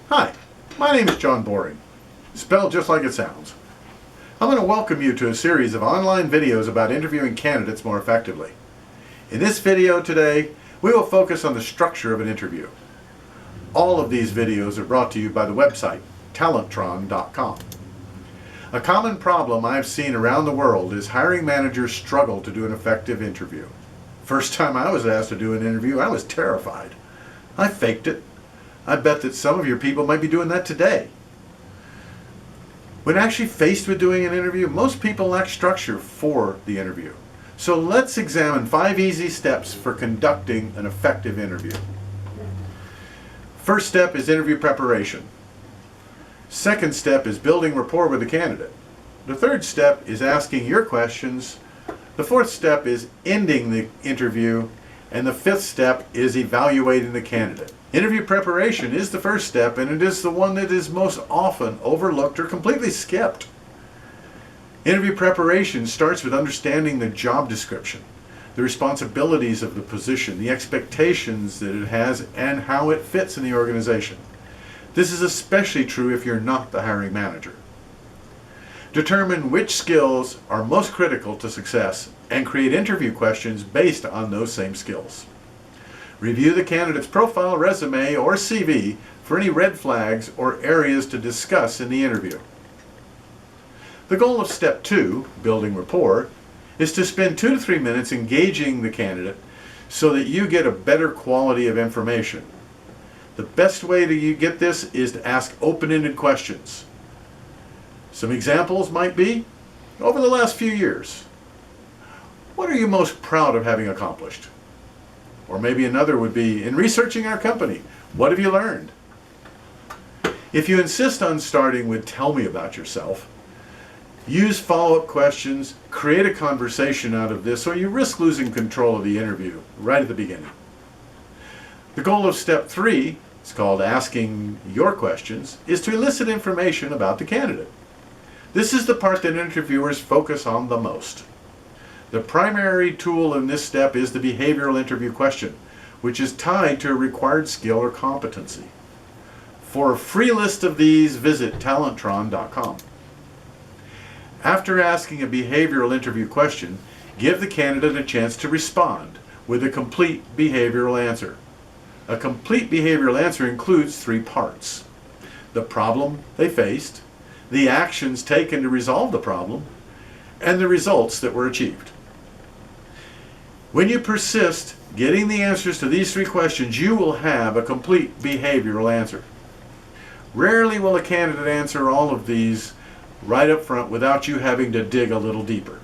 Hi, my name is John Boring, spelled just like it sounds. I'm going to welcome you to a series of online videos about interviewing candidates more effectively. In this video today, we will focus on the structure of an interview. All of these videos are brought to you by the website Talentron.com. A common problem I've seen around the world is hiring managers struggle to do an effective interview. First time I was asked to do an interview, I was terrified. I faked it. I bet that some of your people might be doing that today. When actually faced with doing an interview, most people lack structure for the interview. So let's examine 5 easy steps for conducting an effective interview. First step is interview preparation. Second step is building rapport with the candidate. The third step is asking your questions. The fourth step is ending the interview. And the fifth step is evaluating the candidate. Interview preparation is the first step, and it is the one that is most often overlooked or completely skipped. Interview preparation starts with understanding the job description, the responsibilities of the position, the expectations that it has, and how it fits in the organization. This is especially true if you're not the hiring manager. Determine which skills are most critical to success and create interview questions based on those same skills. Review the candidate's profile, resume, or CV for any red flags or areas to discuss in the interview. The goal of step 2, building rapport, is to spend 2 to 3 minutes engaging the candidate so that you get a better quality of information. The best way to get this is to ask open-ended questions. Some examples might be, over the last few years, what are you most proud of having accomplished? Or maybe another would be, in researching our company, what have you learned? If you insist on starting with tell me about yourself, use follow-up questions, create a conversation out of this, or you risk losing control of the interview right at the beginning. The goal of step 3, it's called asking your questions, is to elicit information about the candidate. This is the part that interviewers focus on the most. The primary tool in this step is the behavioral interview question, which is tied to a required skill or competency. For a free list of these, visit Talentron.com. After asking a behavioral interview question, give the candidate a chance to respond with a complete behavioral answer. A complete behavioral answer includes 3 parts: the problem they faced, the actions taken to resolve the problem, and the results that were achieved. When you persist getting the answers to these 3 questions, you will have a complete behavioral answer. Rarely will a candidate answer all of these right up front without you having to dig a little deeper.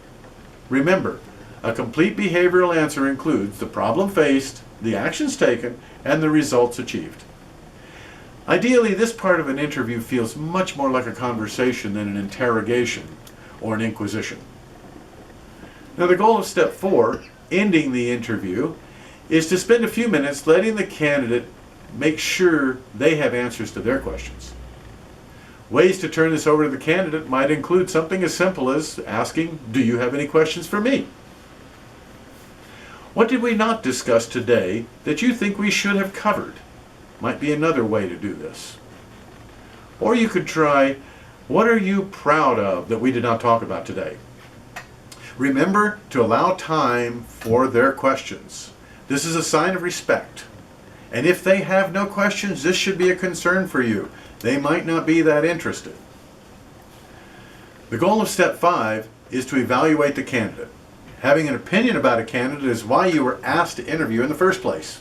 Remember, a complete behavioral answer includes the problem faced, the actions taken, and the results achieved. Ideally, this part of an interview feels much more like a conversation than an interrogation or an inquisition. Now, the goal of step 4, ending the interview, is to spend a few minutes letting the candidate make sure they have answers to their questions. Ways to turn this over to the candidate might include something as simple as asking, "Do you have any questions for me?" "What did we not discuss today that you think we should have covered?" Might be another way to do this. Or you could try, "What are you proud of that we did not talk about today?" Remember to allow time for their questions. This is a sign of respect. And if they have no questions, this should be a concern for you. They might not be that interested. The goal of step 5 is to evaluate the candidate. Having an opinion about a candidate is why you were asked to interview in the first place.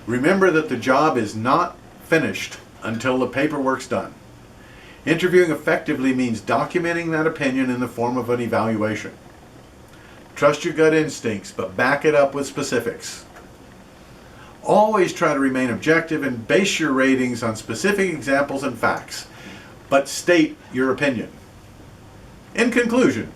Remember that the job is not finished until the paperwork's done. Interviewing effectively means documenting that opinion in the form of an evaluation. Trust your gut instincts, but back it up with specifics. Always try to remain objective and base your ratings on specific examples and facts, but state your opinion. In conclusion,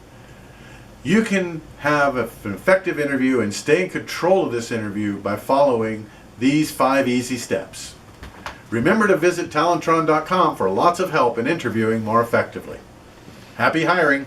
you can have an effective interview and stay in control of this interview by following these 5 easy steps. Remember to visit Talentron.com for lots of help in interviewing more effectively. Happy hiring!